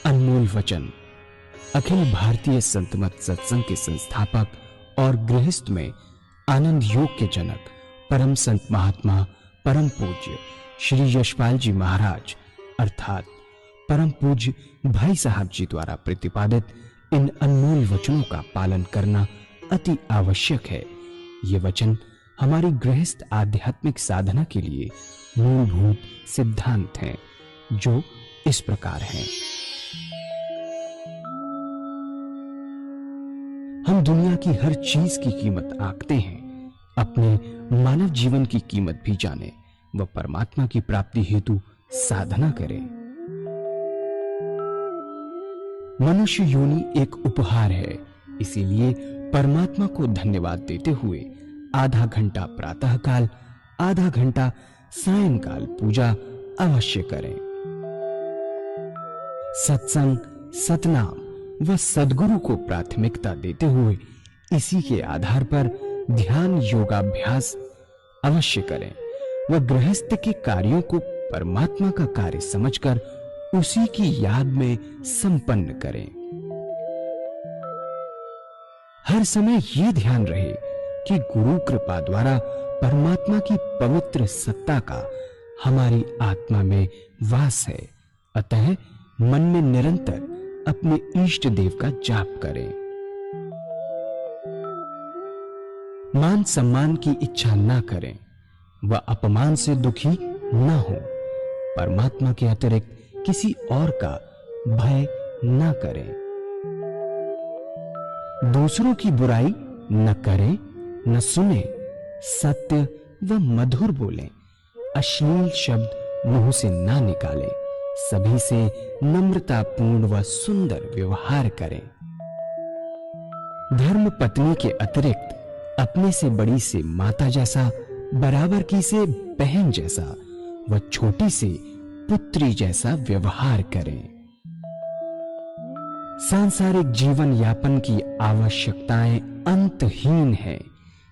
अनमोल वचन। अखिल भारतीय संत मत सत्संग के संस्थापक और गृहस्थ में आनंद योग के जनक परम संत महात्मा परम पूज्य श्री यशपाल जी महाराज अर्थात परम पूज्य भाई साहब जी द्वारा प्रतिपादित इन अनमोल वचनों का पालन करना अति आवश्यक है। ये वचन हमारी गृहस्थ आध्यात्मिक साधना के लिए मूलभूत सिद्धांत हैं, जो इस प्रकार हैं। हम दुनिया की हर चीज की कीमत आंकते हैं, अपने मानव जीवन की कीमत भी जाने व परमात्मा की प्राप्ति हेतु साधना करें। मनुष्य योनि एक उपहार है, इसीलिए परमात्मा को धन्यवाद देते हुए आधा घंटा प्रातःकाल, आधा घंटा सायंकाल पूजा अवश्य करें। सत्संग, सतनाम व सद्गुरु को प्राथमिकता देते हुए इसी के आधार पर ध्यान योगाभ्यास अवश्य करें व गृहस्थ के कार्यों को परमात्मा का कार्य समझकर उसी की याद में संपन्न करें। हर समय यह ध्यान रहे कि गुरु कृपा द्वारा परमात्मा की पवित्र सत्ता का हमारी आत्मा में वास है, अतः मन में निरंतर अपने इष्ट देव का जाप करें। मान सम्मान की इच्छा ना करें व अपमान से दुखी ना हो। परमात्मा के अतिरिक्त किसी और का भय ना करें। दूसरों की बुराई न करें, न सुने, सत्य व मधुर बोलें, अश्लील शब्द मुंह से ना निकालें, सभी से नम्रतापूर्ण व सुंदर व्यवहार करें। धर्म पत्नी के अतिरिक्त अपने से बड़ी से माता जैसा, बराबर की से बहन जैसा व छोटी से पुत्री जैसा व्यवहार करें। सांसारिक जीवन यापन की आवश्यकताएं अंतहीन है,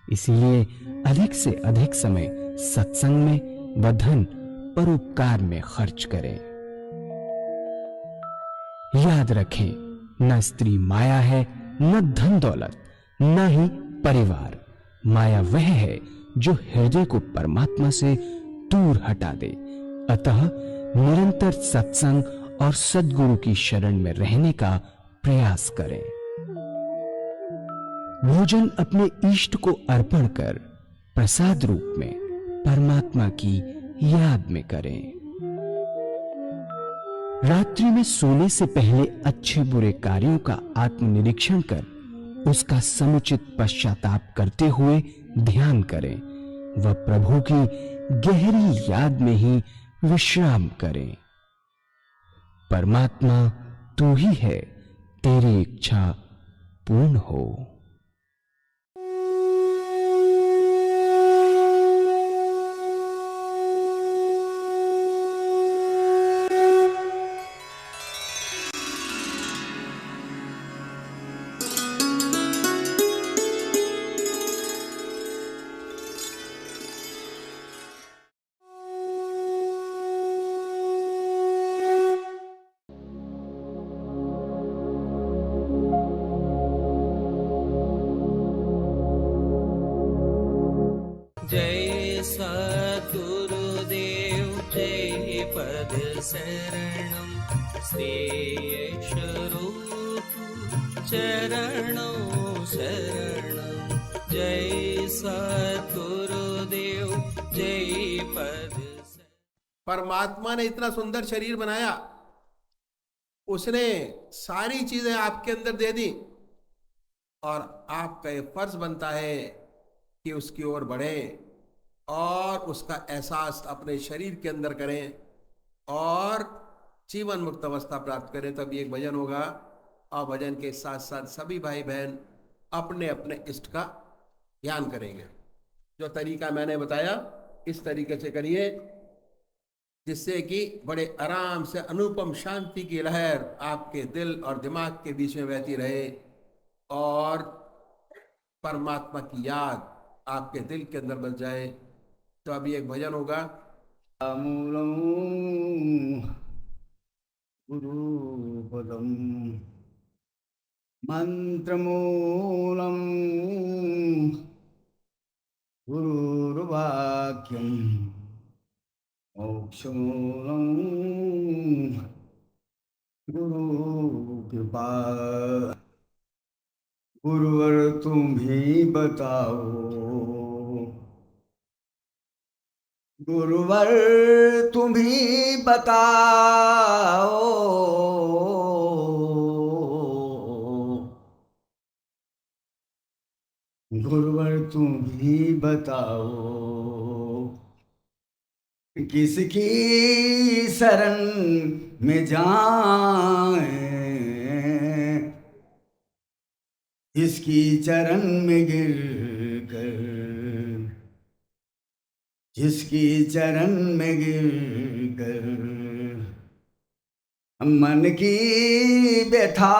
इसलिए अधिक से अधिक समय सत्संग में व धन परोपकार में खर्च करें। याद रखें, न स्त्री माया है, न धन दौलत, न ही परिवार। माया वह है जो हृदय को परमात्मा से दूर हटा दे। अतः निरंतर सत्संग और सद्गुरु की शरण में रहने का प्रयास करें। भोजन अपने इष्ट को अर्पण कर प्रसाद रूप में परमात्मा की याद में करें। रात्रि में सोने से पहले अच्छे बुरे कार्यों का आत्मनिरीक्षण कर उसका समुचित पश्चाताप करते हुए ध्यान करें व प्रभु की गहरी याद में ही विश्राम करें। परमात्मा तू ही है, तेरी इच्छा पूर्ण हो। जय सद्गुरुदेव जय पद शरणम श्रेयस्वरूप चरणों शरणम। जय सद्गुरुदेव जय पद। परमात्मा ने इतना सुंदर शरीर बनाया, उसने सारी चीजें आपके अंदर दे दी और आपका ये फर्ज बनता है कि उसकी ओर बढ़ें और उसका एहसास अपने शरीर के अंदर करें और जीवन मुक्त अवस्था प्राप्त करें। तब एक भजन होगा और भजन के साथ साथ सभी भाई बहन अपने अपने इष्ट का ध्यान करेंगे। जो तरीका मैंने बताया इस तरीके से करिए, जिससे कि बड़े आराम से अनुपम शांति की लहर आपके दिल और दिमाग के बीच में बहती रहे और परमात्मा की याद आपके दिल के अंदर बस जाए। तो अभी एक भजन होगा। मूलम गुरु मंत्रमूलम गुरुर्वाक्यम मोक्षमूलम गुरु कृपा। गुरुवर तुम ही बताओ, गुरुवर तुम ही बताओ, गुरुवर तुम ही बताओ, किसकी शरण में जाएं, इसकी चरण में गिर कर, जिसकी चरण में गिर कर मन की व्यथा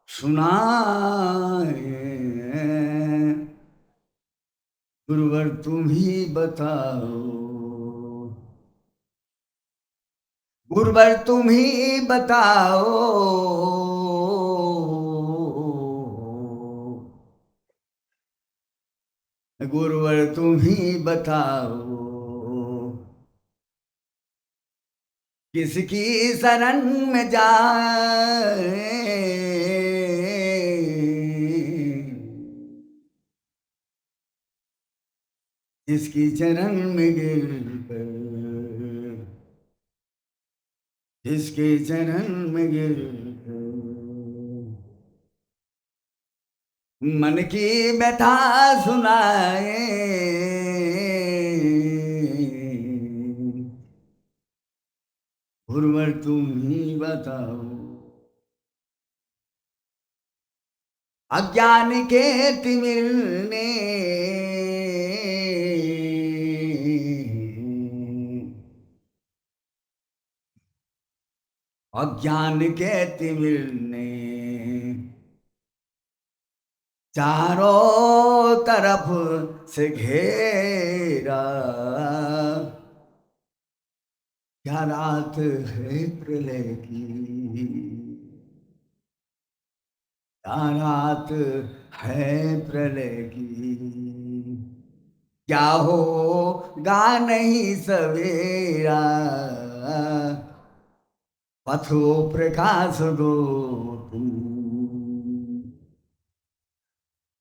सुनाए, गुरुवर तुम ही बताओ, गुरुवर तुम ही बताओ, गुरुवर तुम ही बताओ, किसकी शरण में जाए, जिसकी चरण में गिर कर, जिसके चरण में गिर कर मन की व्यथा सुनाए, गुरुवर तुम ही बताओ, अज्ञान के तिमिर ने अज्ञान के तिमिर ने चारों तरफ से घेरा, क्या रात है प्रलय की, क्या रात है प्रलय की, क्या होगा नहीं सवेरा, पथो प्रकाश दो तुम,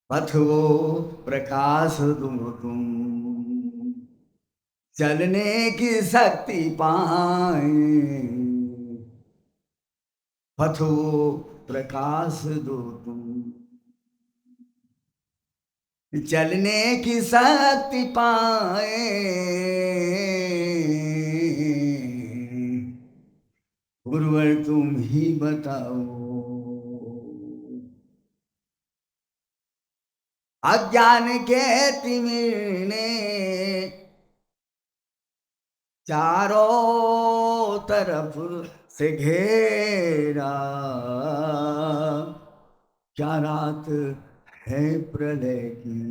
पथो प्रकाश दो तुम, चलने की शक्ति पाए, पथो प्रकाश दो तुम, चलने की शक्ति पाए, गुरुवर तुम ही बताओ, अज्ञान के तिमिर ने चारों तरफ से घेरा, क्या रात है प्रलय की,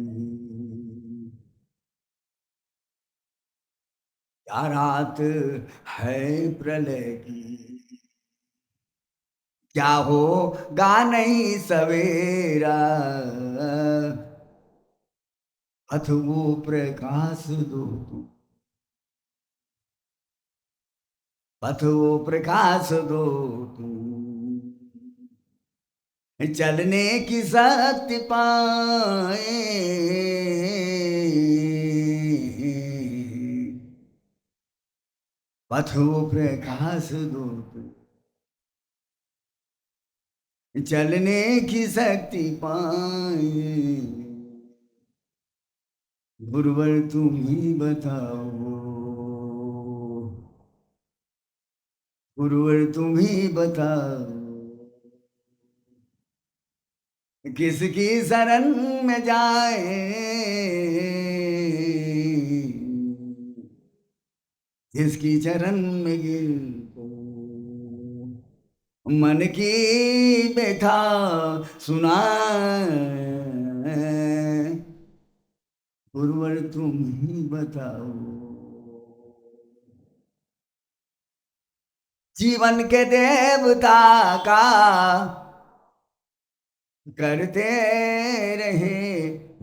क्या रात है प्रलय की, क्या होगा नहीं सवेरा, अथ वो प्रकाश दो तुम, पथ वो प्रकाश दो तुम, चलने की शक्ति पाए, पथ वो प्रकाश दो तुम, चलने की शक्ति पाए, गुरुवर तुम ही बताओ, गुरुवर तुम ही बताओ, किसकी शरण में जाए, जिसकी चरण में गिर मन की व्यथा सुनाए, गुरुवर तुम ही बताओ, जीवन के देवता का करते रहे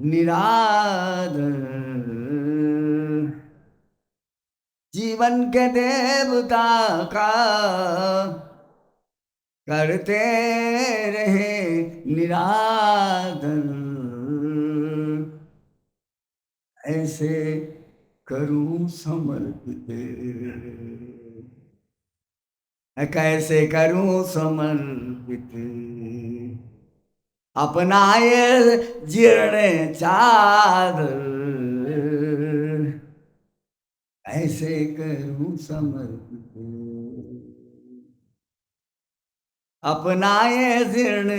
निरादर। जीवन के देवता का करते रहे निरादर। ऐसे करूं समर्पित, कैसे करूं समर्पित, अपना ये जीर्ण चादर। ऐसे करूं समर्पित, अपना ये जीर्ण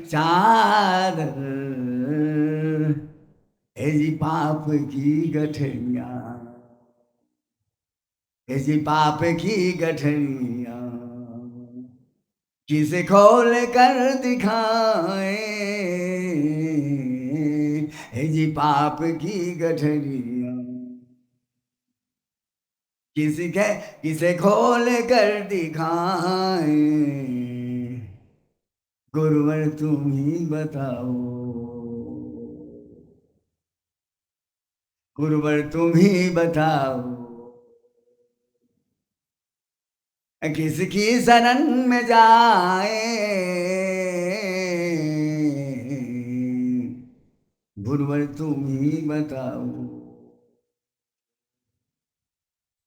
चादर। हे जी पाप की गठरियां, हे जी पाप की गठरियां, किसे खोल कर दिखाए। हे जी पाप की गठरियां, किसे खोल कर दिखाए। गुरुवर तुम ही बताओ, गुरुवर तुम ही बताओ, किसकी शरण में जाए। गुरुवर तुम ही बताओ,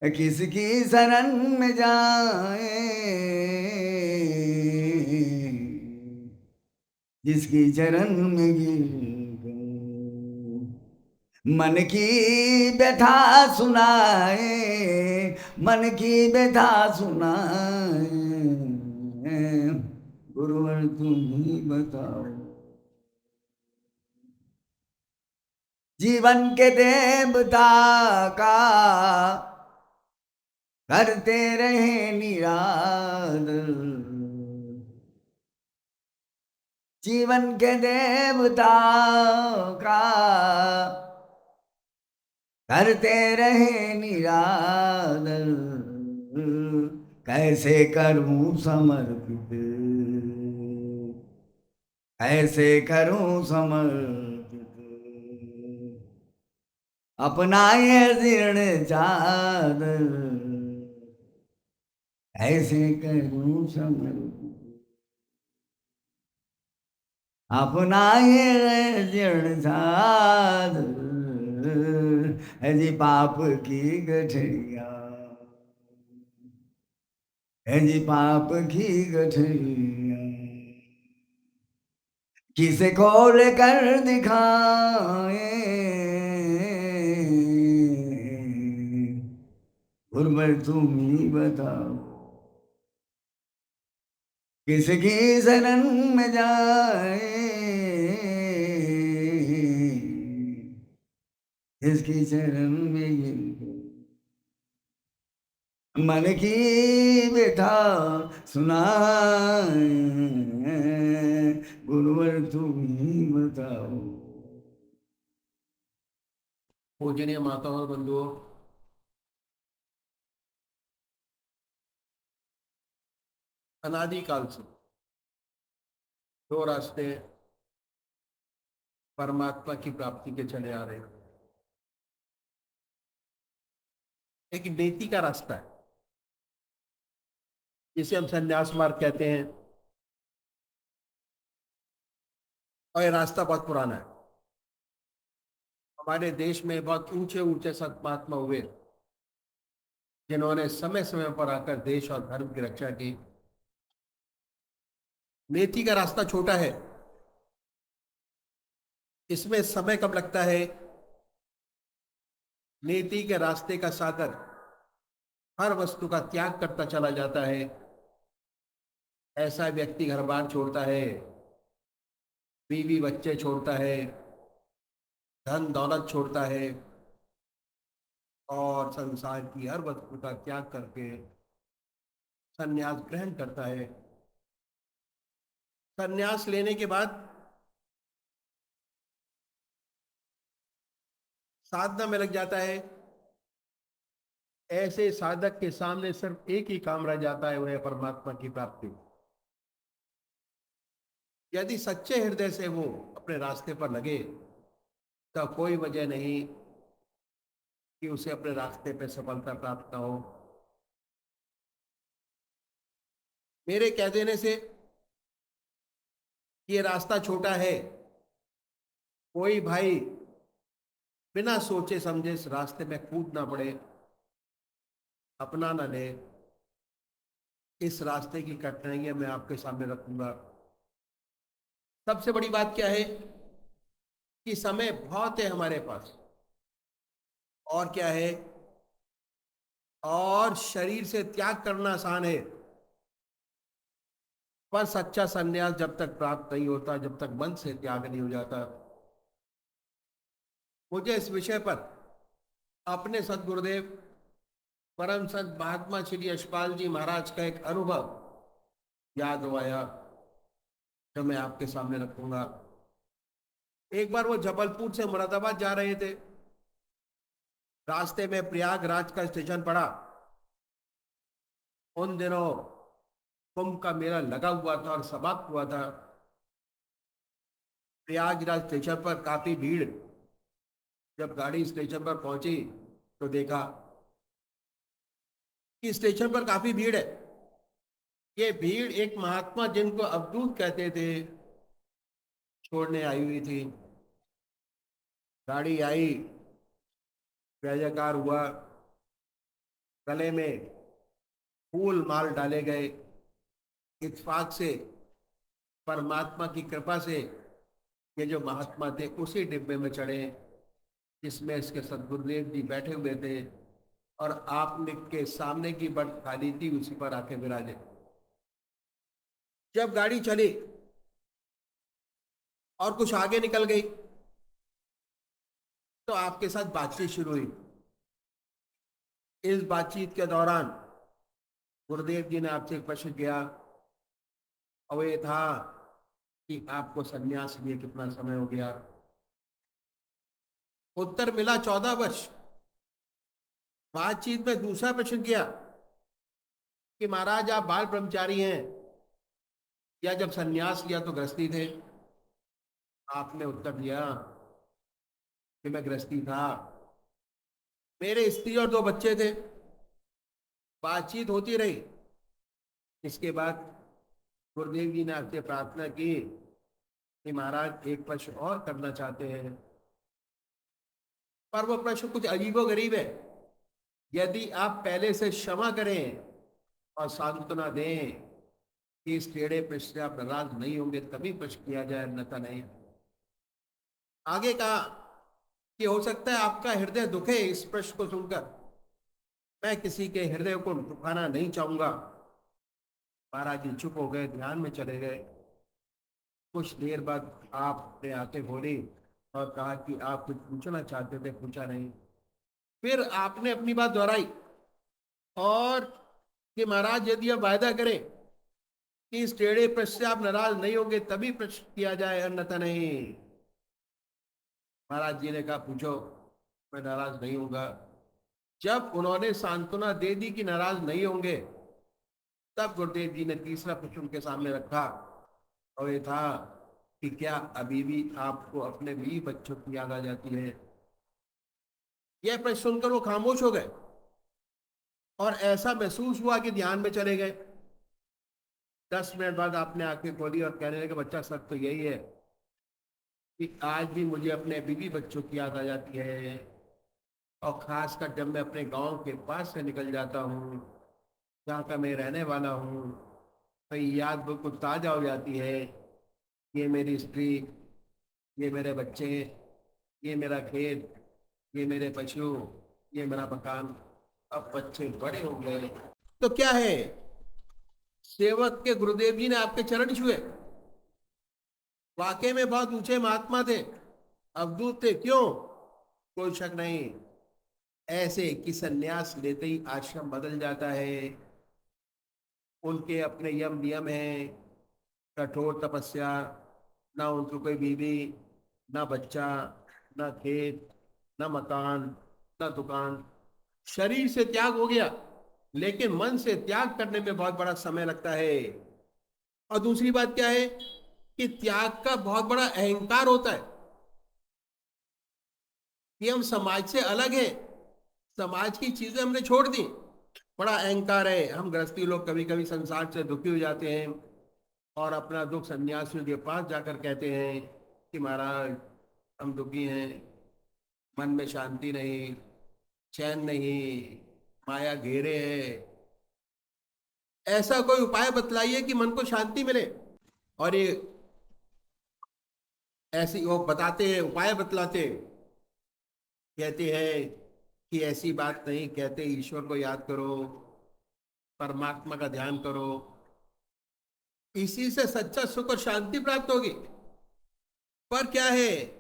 किसकी शरण में जाए। जिसकी चरण में गिर गए, मन की व्यथा सुनाए, मन की व्यथा सुनाए। गुरुवर तुम ही बताओ, जीवन के देवता का करते रहे निरादर। जीवन के देवता का करते रहे निरादर। कैसे करूं समर्पित, कैसे करूं समर्पित, अपना ये जीर्ण चादर। ऐसे करूं समर्पित, अपना ये जीर्ण चादर। है जी पाप की गठरिया, है जी पाप की गठरिया, किसे खोल कर दिखाए। गुरुवर तुम ही बताओ, किसकी शरण में जाए। इसकी चरण में गिर मन की व्यथा सुनाए। गुरुवर तुम ही बताओ। पूजनीय माताओं और बंधुओं, अनादिकाल से दो रास्ते परमात्मा की प्राप्ति के चले आ रहे हैं। एक नीति का रास्ता है जिसे हम संन्यास मार्ग कहते हैं, और ये रास्ता बहुत पुराना है। हमारे देश में बहुत ऊंचे ऊंचे संत महात्मा हुए जिन्होंने समय समय पर आकर देश और धर्म की रक्षा की। नीति का रास्ता छोटा है, इसमें समय कम लगता है। नीति के रास्ते का सागर हर वस्तु का त्याग करता चला जाता है। ऐसा व्यक्ति घर बार छोड़ता है, बीवी बच्चे छोड़ता है, धन दौलत छोड़ता है और संसार की हर वस्तु का त्याग करके संन्यास ग्रहण करता है। संन्यास लेने के बाद साधना में लग जाता है। ऐसे साधक के सामने सिर्फ एक ही काम रह जाता है, वह है परमात्मा की प्राप्ति। यदि सच्चे हृदय से वो अपने रास्ते पर लगे तो कोई वजह नहीं कि उसे अपने रास्ते पे सफलता प्राप्त न हो। मेरे कह देने से ये रास्ता छोटा है, कोई भाई बिना सोचे समझे इस रास्ते में कूद ना पड़े, अपना ना ले। इस रास्ते की कठिनाइयां मैं आपके सामने रखूंगा। सबसे बड़ी बात क्या है कि समय बहुत है हमारे पास, और क्या है, और शरीर से त्याग करना आसान है, पर सच्चा संन्यास जब तक प्राप्त नहीं होता, जब तक मन से त्याग नहीं हो जाता। मुझे इस विषय पर अपने सदगुरुदेव परम संत महात्मा श्री यशपाल जी महाराज का एक अनुभव याद हो आया, जो मैं आपके सामने रखूंगा। एक बार वो जबलपुर से मुरादाबाद जा रहे थे। रास्ते में प्रयागराज का स्टेशन पड़ा। उन दिनों कुंभ का मेला लगा हुआ था और समाप्त हुआ था। प्रयागराज स्टेशन पर काफी भीड़। जब गाड़ी स्टेशन पर पहुंची तो देखा कि स्टेशन पर काफी भीड़ है। ये भीड़ एक महात्मा जिनको अवधूत कहते थे, छोड़ने आई हुई थी। गाड़ी आई, जय जयकार हुआ, गले में फूल माल डाले गए। इत्तेफाक से, परमात्मा की कृपा से, ये जो महात्मा थे उसी डिब्बे में चढ़े जिसमें इसके सदगुरुदेव जी बैठे हुए थे, और आपने के सामने की बर्थ खाली थी, उसी पर आके विराजे। जब गाड़ी चली और कुछ आगे निकल गई तो आपके साथ बातचीत शुरू हुई। इस बातचीत के दौरान गुरुदेव जी ने आपसे एक प्रश्न किया, और ये था कि आपको सन्यास लिए कितना समय हो गया। उत्तर मिला 14 वर्ष। बातचीत में दूसरा प्रश्न किया कि महाराज आप बाल ब्रह्मचारी हैं या जब सन्यास लिया तो गृहस्थी थे। आपने उत्तर दिया कि मैं गृहस्थी था, मेरे स्त्री और 2 बच्चे थे। बातचीत होती रही। इसके बाद गुरुदेव जी ने आपसे प्रार्थना की कि महाराज एक प्रश्न और करना चाहते हैं, पर वो प्रश्न कुछ अजीबोगरीब है। यदि आप पहले से क्षमा करें और सांत्वना दें कि इस टेढ़े प्रश्न से आप नाराज नहीं होंगे तभी प्रश्न किया जाए, अन्यथा नहीं। आगे कहा कि हो सकता है आपका हृदय दुखे इस प्रश्न को सुनकर, मैं किसी के हृदय को दुखाना नहीं चाहूंगा। महाराज जी चुप हो गए, ध्यान में चले गए। कुछ देर बाद आपने आंखें खोली और कहा कि आप कुछ पूछना चाहते थे, पूछा नहीं। फिर आपने अपनी बात दोहराई और कि महाराज यदि आप वायदा करें कि इस टेढ़े प्रश्न से आप नाराज नहीं होंगे तभी प्रश्न किया जाए, अन्यथा नहीं। महाराज जी ने कहा पूछो, मैं नाराज नहीं होगा। जब उन्होंने सांत्वना दे दी कि नाराज नहीं होंगे, तब गुरुदेव जी ने तीसरा प्रश्न उनके सामने रखा, और ये था कि क्या अभी भी आपको अपने 20 बच्चों की याद आ जाती है। यह प्रश्न सुनकर वो खामोश हो गए और ऐसा महसूस हुआ कि ध्यान में चले गए। 10 मिनट बाद आपने आंखें खोली और कहने लगे, बच्चा सच तो यही है कि आज भी मुझे अपने बीवी बच्चों की याद आ जाती है, और खासकर जब मैं अपने गांव के पास से निकल जाता हूँ, जहाँ का मैं रहने वाला हूँ, तो याद बिल्कुल ताज़ा हो जाती है। ये मेरी स्त्री, ये मेरे बच्चे, ये मेरा खेत, ये मेरे पशु, ये मेरा मकान। अब बच्चे बड़े हो गए तो क्या है, सेवक के गुरुदेव जी ने आपके चरण छुए। वाकई में बहुत ऊंचे महात्मा थे, अवधूत थे। क्यों? कोई शक नहीं। ऐसे कि सन्यास लेते ही आश्रम बदल जाता है। उनके अपने यम नियम हैं, कठोर तपस्या, ना उनको कोई बीवी, ना बच्चा, ना खेत, ना मकान, ना दुकान, शरीर से त्याग हो गया, लेकिन मन से त्याग करने में बहुत बड़ा समय लगता है। और दूसरी बात क्या है कि त्याग का बहुत बड़ा अहंकार होता है कि हम समाज से अलग हैं, समाज की चीजें हमने छोड़ दी, बड़ा अहंकार है। हम गृहस्थी लोग कभी कभी संसार से दुखी हो जाते हैं और अपना दुख सन्यासियों के पास जाकर कहते हैं कि महाराज हम दुखी हैं, मन में शांति नहीं, चैन नहीं, माया घेरे है, ऐसा कोई उपाय बतलाइए कि मन को शांति मिले। और ये ऐसी वो बताते हैं, उपाय बतलाते, कहते हैं कि ऐसी बात नहीं, कहते ईश्वर को याद करो, परमात्मा का ध्यान करो, इसी से सच्चा सुख और शांति प्राप्त होगी। पर क्या है,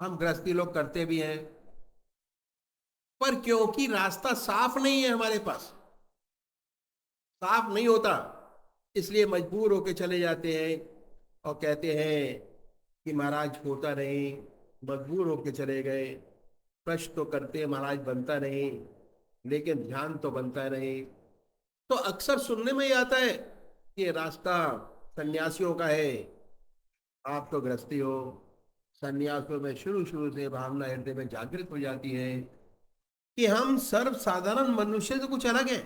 हम गृहस्थी लोग करते भी हैं, पर क्योंकि रास्ता साफ नहीं है, हमारे पास साफ नहीं होता, इसलिए मजबूर होके चले जाते हैं और कहते हैं कि महाराज होता नहीं, मजबूर होके चले गए। प्रश्न तो करते हैं महाराज, बनता नहीं, लेकिन ध्यान तो बनता नहीं। तो अक्सर सुनने में ही आता है कि ये रास्ता सन्यासियों का है, आप तो गृहस्थी हो। सन्यासियों में शुरू शुरू से भावना हृदय में जागृत हो जाती है कि हम सर्व साधारण मनुष्य से कुछ अलग है।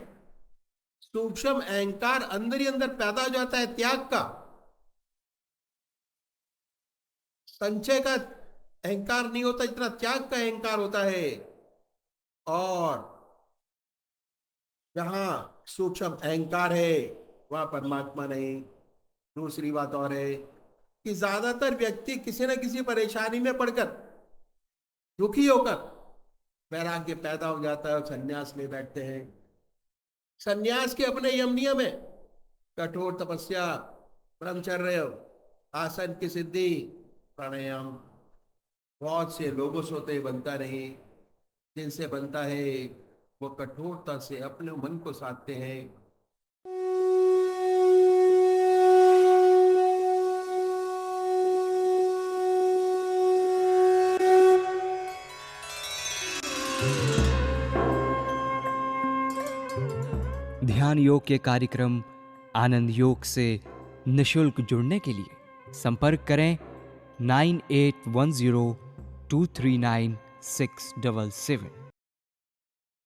सूक्ष्म अहंकार अंदर ही अंदर पैदा हो जाता है, त्याग का, संचय का अहंकार नहीं होता जितना त्याग का अहंकार होता है। और जहां सूक्ष्म अहंकार है वहां परमात्मा नहीं। दूसरी बात और है कि ज्यादातर व्यक्ति किसी न किसी परेशानी में पड़कर, दुखी होकर वैराग्य पैदा हो जाता है और संन्यास ले बैठते हैं। संन्यास के अपने यम नियम है, कठोर तपस्या, ब्रह्मचर्य, आसन की सिद्धि, प्राणायाम। बहुत से लोगों से होते बनता नहीं, जिनसे बनता है वो कठोरता से अपने मन को साधते हैं। ध्यान योग के कार्यक्रम आनंद योग से निशुल्क जुड़ने के लिए संपर्क करें 9810239677।